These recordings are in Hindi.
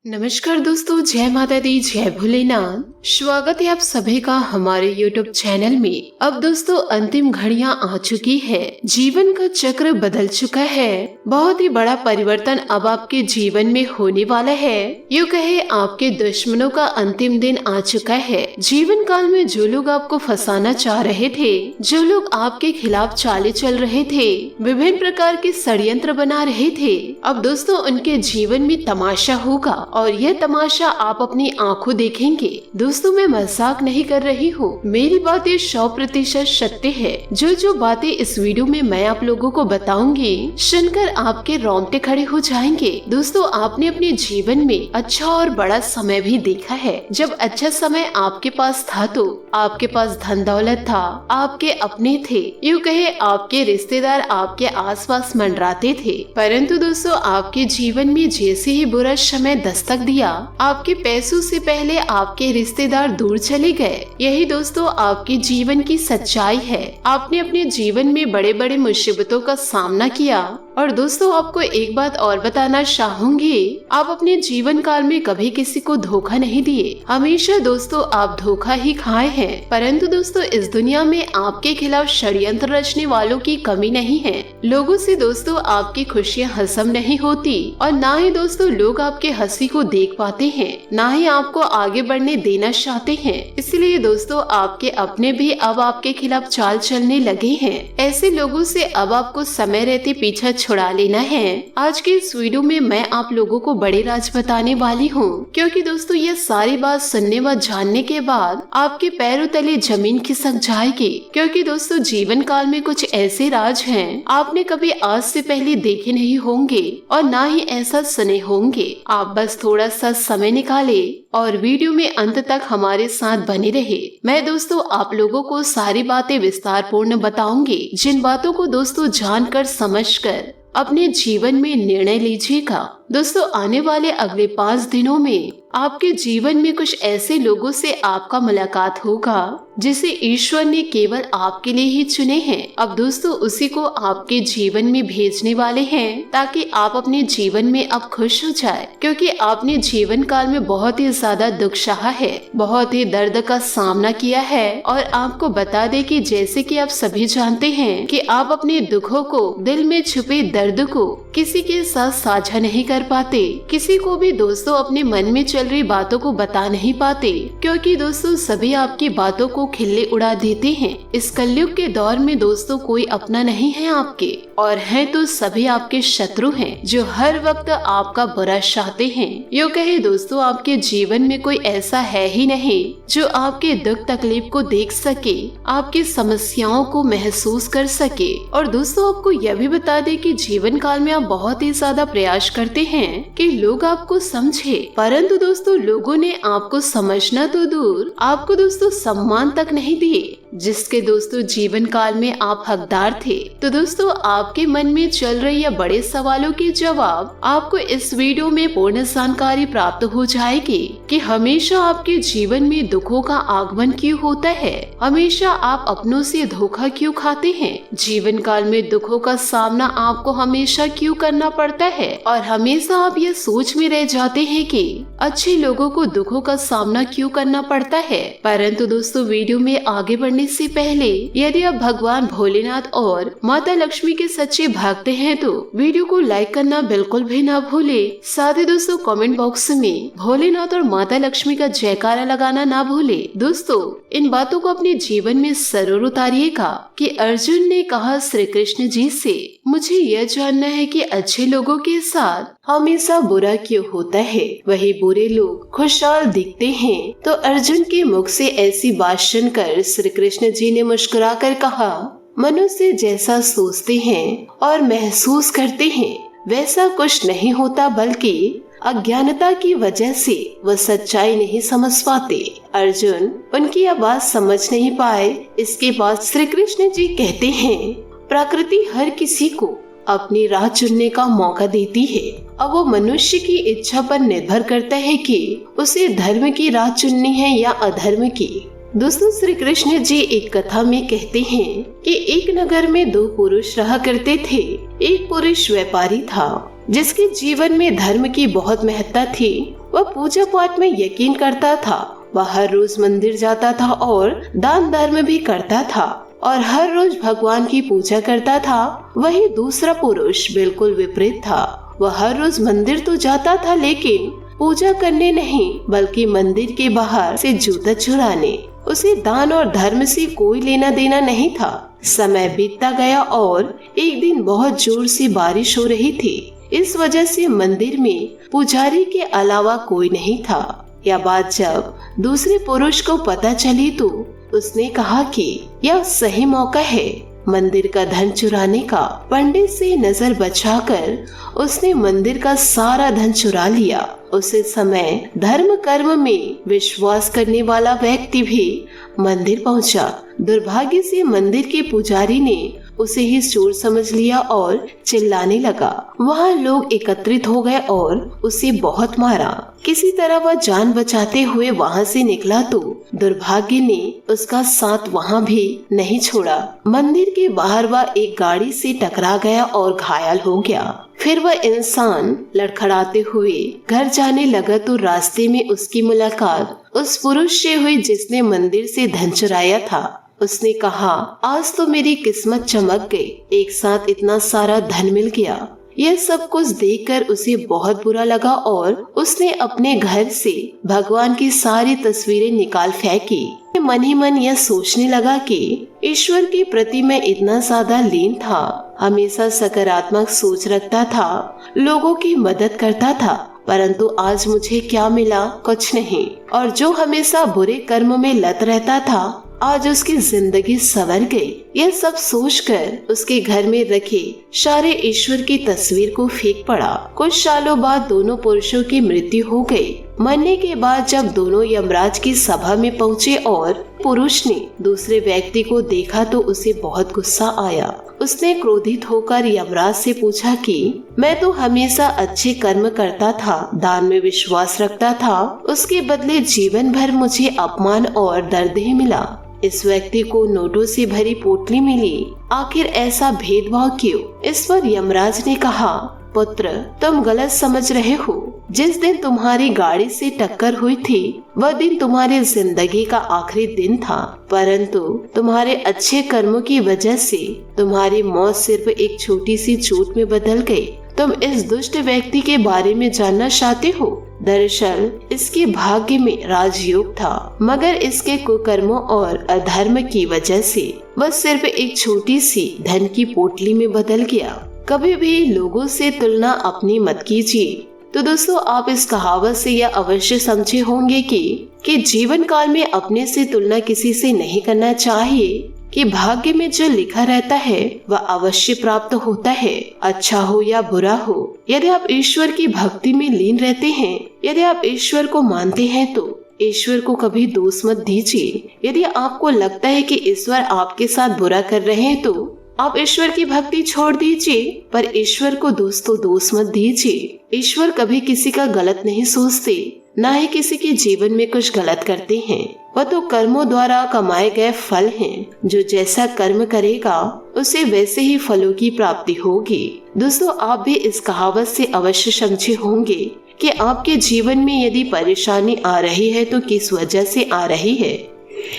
नमस्कार दोस्तों, जय माता दी, जय भोलेनाथ। स्वागत है आप सभी का हमारे YouTube चैनल में। अब दोस्तों अंतिम घड़ियां आ चुकी है, जीवन का चक्र बदल चुका है। बहुत ही बड़ा परिवर्तन अब आपके जीवन में होने वाला है। यूँ कहे आपके दुश्मनों का अंतिम दिन आ चुका है। जीवन काल में जो लोग आपको फंसाना चाह रहे थे, जो लोग आपके खिलाफ चाले चल रहे थे, विभिन्न प्रकार के षड्यंत्र बना रहे थे, अब दोस्तों उनके जीवन में तमाशा होगा और यह तमाशा आप अपनी आंखों देखेंगे। दोस्तों मैं मजाक नहीं कर रही हूँ, मेरी बातें 100% सत्य है। जो बातें इस वीडियो में मैं आप लोगों को बताऊंगी, सुनकर आपके रोंगटे खड़े हो जाएंगे। दोस्तों आपने अपने जीवन में अच्छा और बड़ा समय भी देखा है। जब अच्छा समय आपके पास था तो आपके पास धन दौलत था, आपके अपने थे, यूँ कहे आपके रिश्तेदार आपके आसपास मंडराते थे। परंतु दोस्तों आपके जीवन में जैसे ही बुरा समय दस्तक दिया, आपके पैसों से पहले आपके रिश्तेदार दूर चले गए। यही दोस्तों आपके जीवन की सच्चाई है। आपने अपने जीवन में बड़े बड़े मुसीबतों का सामना किया। और दोस्तों आपको एक बात और बताना चाहूंगी, आप अपने जीवन काल में कभी किसी को धोखा नहीं दिए। हमेशा दोस्तों आप धोखा ही खाए हैं। परंतु दोस्तों इस दुनिया में आपके खिलाफ षड्यंत्र रचने वालों की कमी नहीं है। लोगों से दोस्तों आपकी खुशियाँ हसम नहीं होती और ना ही दोस्तों लोग आपके हंसी को देख पाते हैं, ना ही आपको आगे बढ़ने देना चाहते हैं। इसलिए दोस्तों आपके अपने भी अब आपके खिलाफ चाल चलने लगे हैं। ऐसे लोगों से अब आपको समय रहते पीछा छुड़ा लेना है। आज के इस वीडियो में मैं आप लोगों को बड़े राज बताने वाली हूँ, क्योंकि दोस्तों ये सारी बात सुनने व जानने के बाद आपके पैरों तले जमीन खिसक जाएगी। क्योंकि दोस्तों जीवन काल में कुछ ऐसे राज हैं आपने कभी आज से पहले देखे नहीं होंगे और ना ही ऐसा सुने होंगे। आप बस थोड़ा सा समय निकाले और वीडियो में अंत तक हमारे साथ बने रहे। मैं दोस्तों आप लोगों को सारी बातें विस्तार पूर्ण बताऊंगी, जिन बातों को दोस्तों जानकर समझकर अपने जीवन में निर्णय लीजिएगा। दोस्तों आने वाले अगले 5 दिनों में आपके जीवन में कुछ ऐसे लोगों से आपका मुलाकात होगा जिसे ईश्वर ने केवल आपके लिए ही चुने हैं। अब दोस्तों उसी को आपके जीवन में भेजने वाले हैं ताकि आप अपने जीवन में अब खुश हो जाए। क्योंकि आपने जीवन काल में बहुत ही ज्यादा दुख सहा है, बहुत ही दर्द का सामना किया है। और आपको बता दे कि जैसे कि आप सभी जानते हैं कि आप अपने दुखों को, दिल में छुपे दर्द को किसी के साथ साझा नहीं कर पाते, किसी को भी दोस्तों अपने मन में चल रही बातों को बता नहीं पाते। क्योंकि दोस्तों सभी आपकी बातों को खिल्ली उड़ा देते हैं। इस कलयुग के दौर में दोस्तों कोई अपना नहीं है आपके, और है तो सभी आपके शत्रु हैं जो हर वक्त आपका बुरा चाहते हैं। यूँ कहे दोस्तों आपके जीवन में कोई ऐसा है ही नहीं जो आपके दुख तकलीफ को देख सके, आपकी समस्याओं को महसूस कर सके। और दोस्तों आपको यह भी बता दे कि जीवन काल में आप बहुत ही ज्यादा प्रयास करते हैं कि लोग आपको समझे, परंतु दोस्तों लोगों ने आपको समझना तो दूर, आपको दोस्तों सम्मान तक नहीं दिए जिसके दोस्तों जीवन काल में आप हकदार थे। तो दोस्तों आपके मन में चल रही या बड़े सवालों के जवाब आपको इस वीडियो में पूर्ण जानकारी प्राप्त हो जाएगी कि हमेशा आपके जीवन में दुखों का आगमन क्यों होता है, हमेशा आप अपनों से धोखा क्यों खाते हैं, जीवन काल में दुखों का सामना आपको हमेशा क्यों करना पड़ता है, और हमेशा आप ये सोच में रह जाते हैं कि अच्छे लोगों को दुखों का सामना क्यों करना पड़ता है। परंतु दोस्तों वीडियो में आगे बढ़ने से पहले यदि आप भगवान भोलेनाथ और माता लक्ष्मी के सच्चे भक्त हैं तो वीडियो को लाइक करना बिल्कुल भी ना भूले। साथ ही दोस्तों कमेंट बॉक्स में भोलेनाथ और माता लक्ष्मी का जयकारा लगाना ना भूले। दोस्तों इन बातों को अपने जीवन में जरूर उतारिएगा कि अर्जुन ने कहा श्री कृष्ण जी से, मुझे यह जानना है कि अच्छे लोगों के साथ हमेशा बुरा क्यों होता है, वही बुरे लोग खुशहाल दिखते हैं। तो अर्जुन के मुख से ऐसी बात सुनकर श्री कृष्ण जी ने मुस्कुराकर कहा, मनुष्य जैसा सोचते हैं और महसूस करते हैं वैसा कुछ नहीं होता, बल्कि अज्ञानता की वजह से वह सच्चाई नहीं समझ पाते। अर्जुन उनकी यह बात समझ नहीं पाए। इसके बाद श्री कृष्ण जी कहते हैं, प्रकृति हर किसी को अपनी राह चुनने का मौका देती है। अब वो मनुष्य की इच्छा पर निर्भर करता है कि उसे धर्म की राह चुननी है या अधर्म की। दोस्तों श्री कृष्ण जी एक कथा में कहते हैं कि एक नगर में 2 पुरुष रहा करते थे। एक पुरुष व्यापारी था जिसके जीवन में धर्म की बहुत महत्ता थी वह पूजा पाठ में यकीन करता था। वह हर रोज मंदिर जाता था और दान धर्म भी करता था और हर रोज भगवान की पूजा करता था। वही दूसरा पुरुष बिल्कुल विपरीत था। वह हर रोज मंदिर तो जाता था लेकिन पूजा करने नहीं बल्कि मंदिर के बाहर से जूता चुराने। उसे दान और धर्म से कोई लेना देना नहीं था। समय बीतता गया और एक दिन बहुत जोर से बारिश हो रही थी। इस वजह से मंदिर में पुजारी के अलावा कोई नहीं था। यह बात जब दूसरे पुरुष को पता चली तो उसने कहा कि यह सही मौका है मंदिर का धन चुराने का। पंडित से नजर बचाकर उसने मंदिर का सारा धन चुरा लिया। उसी समय धर्म कर्म में विश्वास करने वाला व्यक्ति भी मंदिर पहुंचा। दुर्भाग्य से मंदिर के पुजारी ने उसे ही चोर समझ लिया और चिल्लाने लगा। वहाँ लोग एकत्रित हो गए और उसे बहुत मारा। किसी तरह वह जान बचाते हुए वहाँ से निकला तो दुर्भाग्य ने उसका साथ वहाँ भी नहीं छोड़ा। मंदिर के बाहर वह एक गाड़ी से टकरा गया और घायल हो गया। फिर वह इंसान लड़खड़ाते हुए घर जाने लगा तो रास्ते में उसकी मुलाकात उस पुरुष से हुई जिसने मंदिर से धन चुराया था। उसने कहा, आज तो मेरी किस्मत चमक गई, एक साथ इतना सारा धन मिल गया। यह सब कुछ देखकर उसे बहुत बुरा लगा और उसने अपने घर से भगवान की सारी तस्वीरें निकाल फेंकी। मन ही मन यह सोचने लगा कि ईश्वर के प्रति मैं इतना ज्यादा लीन था, हमेशा सकारात्मक सोच रखता था, लोगों की मदद करता था, परंतु आज मुझे क्या मिला? कुछ नहीं। और जो हमेशा बुरे कर्म में लत रहता था आज उसकी जिंदगी संवर गई। यह सब सोचकर उसके घर में रखे सारे ईश्वर की तस्वीर को फेंक पड़ा। कुछ सालों बाद दोनों पुरुषों की मृत्यु हो गई। मरने के बाद जब दोनों यमराज की सभा में पहुँचे और पुरुष ने दूसरे व्यक्ति को देखा तो उसे बहुत गुस्सा आया। उसने क्रोधित होकर यमराज से पूछा कि मैं तो हमेशा अच्छे कर्म करता था, दान में विश्वास रखता था, उसके बदले जीवन भर मुझे अपमान और दर्द ही मिला। इस व्यक्ति को नोटों से भरी पोटली मिली, आखिर ऐसा भेदभाव क्यों? इस पर यमराज ने कहा, पुत्र तुम गलत समझ रहे हो। जिस दिन तुम्हारी गाड़ी से टक्कर हुई थी वह दिन तुम्हारी जिंदगी का आखिरी दिन था, परंतु तुम्हारे अच्छे कर्मों की वजह से तुम्हारी मौत सिर्फ एक छोटी सी चोट में बदल गई। तुम इस दुष्ट व्यक्ति के बारे में जानना चाहते हो? दरअसल इसके भाग्य में राजयोग था, मगर इसके कुकर्मों और अधर्म की वजह से वह सिर्फ एक छोटी सी धन की पोटली में बदल गया। कभी भी लोगों से तुलना अपनी मत कीजिए। तो दोस्तों आप इस कहावत से यह अवश्य समझे होंगे कि जीवन काल में अपने से तुलना किसी से नहीं करना चाहिए, कि भाग्य में जो लिखा रहता है वह अवश्य प्राप्त होता है, अच्छा हो या बुरा हो। यदि आप ईश्वर की भक्ति में लीन रहते हैं, यदि आप ईश्वर को मानते हैं तो ईश्वर को कभी दोष मत दीजिए। यदि आपको लगता है कि ईश्वर आपके साथ बुरा कर रहे हैं तो आप ईश्वर की भक्ति छोड़ दीजिए, पर ईश्वर को दोष मत दीजिए। ईश्वर कभी किसी का गलत नहीं सोचते, ना ही किसी के जीवन में कुछ गलत करते हैं। वह तो कर्मों द्वारा कमाए गए फल हैं। जो जैसा कर्म करेगा उसे वैसे ही फलों की प्राप्ति होगी। दोस्तों आप भी इस कहावत से अवश्य समझे होंगे कि आपके जीवन में यदि परेशानी आ रही है तो किस वजह से आ रही है।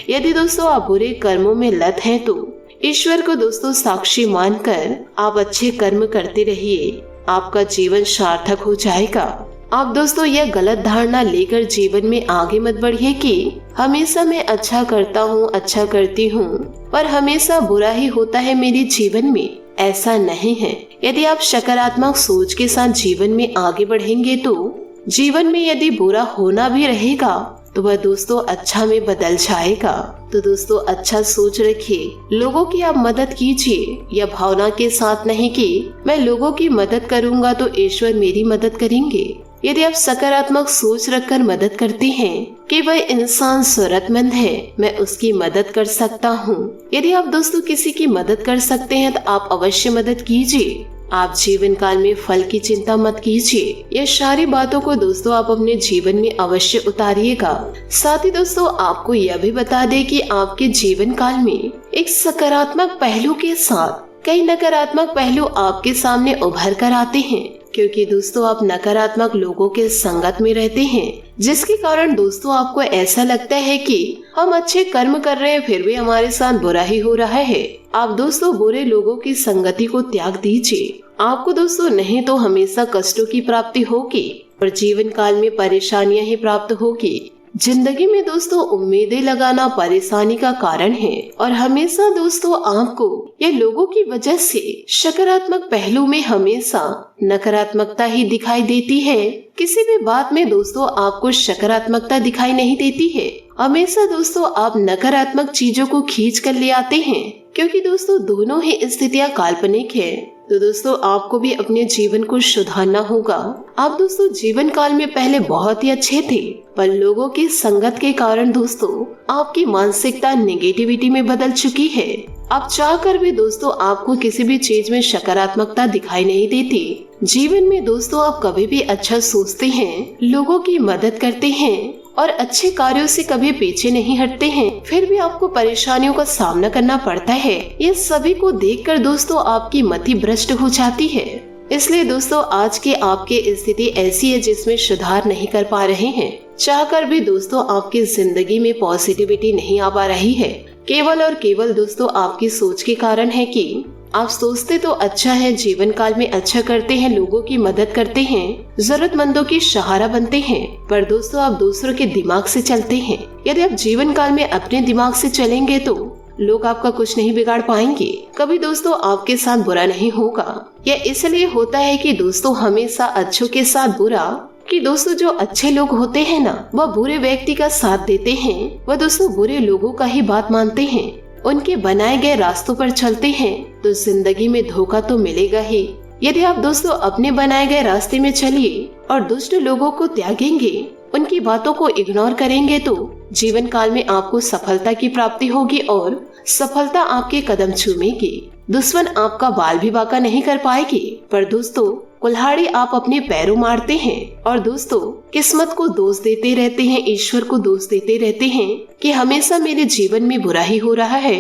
यदि दोस्तों आप बुरे कर्मों में लत हैं तो ईश्वर को दोस्तों साक्षी मानकर आप अच्छे कर्म करते रहिए, आपका जीवन सार्थक हो जाएगा। आप दोस्तों यह गलत धारणा लेकर जीवन में आगे मत बढ़िए कि हमेशा मैं अच्छा करता हूँ, अच्छा करती हूँ, पर हमेशा बुरा ही होता है मेरे जीवन में। ऐसा नहीं है। यदि आप सकारात्मक सोच के साथ जीवन में आगे बढ़ेंगे तो जीवन में यदि बुरा होना भी रहेगा तो वह दोस्तों अच्छा में बदल जाएगा। तो दोस्तों अच्छा सोच रखिए, लोगों की आप मदद कीजिए, यह भावना के साथ नहीं कि मैं लोगों की मदद करूंगा तो ईश्वर मेरी मदद करेंगे। यदि आप सकारात्मक सोच रखकर मदद करते हैं कि वह इंसान जरूरतमंद है, मैं उसकी मदद कर सकता हूँ। यदि आप दोस्तों किसी की मदद कर सकते हैं तो आप अवश्य मदद कीजिए। आप जीवन काल में फल की चिंता मत कीजिए। ये सारी बातों को दोस्तों आप अपने जीवन में अवश्य उतारिएगा। साथ ही दोस्तों आपको यह भी बता दें कि आपके जीवन काल में एक सकारात्मक पहलू के साथ कई नकारात्मक पहलू आपके सामने उभर कर आते हैं। क्योंकि दोस्तों आप नकारात्मक लोगों के संगत में रहते हैं, जिसके कारण दोस्तों आपको ऐसा लगता है कि हम अच्छे कर्म कर रहे हैं फिर भी हमारे साथ बुरा ही हो रहा है। आप दोस्तों बुरे लोगों की संगति को त्याग दीजिए। आपको दोस्तों नहीं तो हमेशा कष्टों की प्राप्ति होगी और जीवन काल में परेशानियां ही प्राप्त होगी। जिंदगी में दोस्तों उम्मीदें लगाना परेशानी का कारण है और हमेशा दोस्तों आपको या लोगों की वजह से सकारात्मक पहलू में हमेशा नकारात्मकता ही दिखाई देती है। किसी भी बात में दोस्तों आपको सकारात्मकता दिखाई नहीं देती है। हमेशा दोस्तों आप नकारात्मक चीजों को खींच कर ले आते हैं, क्योंकि दोस्तों दोनों ही स्थितियां काल्पनिक है। तो दोस्तों आपको भी अपने जीवन को सुधारना होगा। आप दोस्तों जीवन काल में पहले बहुत ही अच्छे थे, पर लोगों की संगत के कारण दोस्तों आपकी मानसिकता नेगेटिविटी में बदल चुकी है। अब चाहकर भी दोस्तों आपको किसी भी चीज में सकारात्मकता दिखाई नहीं देती। जीवन में दोस्तों आप कभी भी अच्छा सोचते हैं, लोगों की मदद करते हैं और अच्छे कार्यों से कभी पीछे नहीं हटते हैं, फिर भी आपको परेशानियों का सामना करना पड़ता है। ये सभी को देखकर दोस्तों आपकी मति भ्रष्ट हो जाती है। इसलिए दोस्तों आज की आपकी स्थिति ऐसी है जिसमें सुधार नहीं कर पा रहे हैं। चाहकर भी दोस्तों आपकी जिंदगी में पॉजिटिविटी नहीं आ पा रही है। केवल और केवल दोस्तों आपकी सोच के कारण है कि आप सोचते तो अच्छा है, जीवन काल में अच्छा करते हैं, लोगों की मदद करते हैं, जरूरतमंदों की सहारा बनते हैं, पर दोस्तों आप दूसरों के दिमाग से चलते हैं। यदि आप जीवन काल में अपने दिमाग से चलेंगे तो लोग आपका कुछ नहीं बिगाड़ पाएंगे, कभी दोस्तों आपके साथ बुरा नहीं होगा। यह इसलिए होता है कि दोस्तों हमेशा अच्छों के साथ बुरा, कि दोस्तों जो अच्छे लोग होते हैं ना, वह बुरे व्यक्ति का साथ देते हैं, वह दोस्तों बुरे लोगों का ही बात मानते हैं, उनके बनाए गए रास्तों पर चलते हैं, तो जिंदगी में धोखा तो मिलेगा ही। यदि आप दोस्तों अपने बनाए गए रास्ते में चलिए और दुष्ट लोगों को त्यागेंगे, उनकी बातों को इग्नोर करेंगे, तो जीवन काल में आपको सफलता की प्राप्ति होगी और सफलता आपके कदम चूमेगी। दुश्मन आपका बाल भी बांका नहीं कर पाएगी, पर दोस्तों कुल्हाड़ी आप अपने पैरों मारते हैं और दोस्तों किस्मत को दोष देते रहते हैं, ईश्वर को दोष देते रहते हैं कि हमेशा मेरे जीवन में बुरा ही हो रहा है।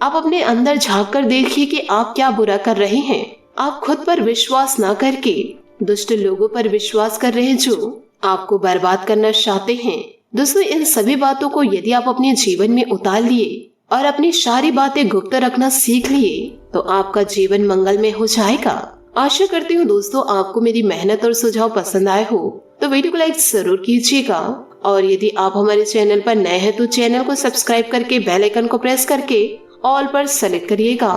आप अपने अंदर झांक कर देखिए कि आप क्या बुरा कर रहे हैं। आप खुद पर विश्वास न करके दुष्ट लोगों पर विश्वास कर रहे हैं जो आपको बर्बाद करना चाहते हैं। दोस्तों इन सभी बातों को यदि आप अपने जीवन में उतार लिए और अपनी सारी बातें गुप्त रखना सीख लिए, तो आपका जीवन मंगलमय हो जाएगा। आशा करती हूँ दोस्तों आपको मेरी मेहनत और सुझाव पसंद आए हो, तो वीडियो को लाइक जरूर कीजिएगा और यदि आप हमारे चैनल पर नए हैं तो चैनल को सब्सक्राइब करके बेल आइकन को प्रेस करके ऑल पर सेलेक्ट करिएगा,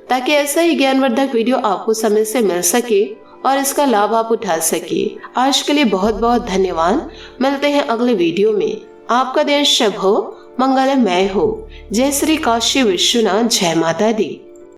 ताकि ऐसा ही ज्ञानवर्धक वीडियो आपको समय से मिल सके और इसका लाभ आप उठा सके। आज के लिए बहुत बहुत धन्यवाद। मिलते हैं अगले वीडियो में। आपका दिन शुभ हो, मंगलमय हो। जय श्री काशी विश्वनाथ, जय माता दी।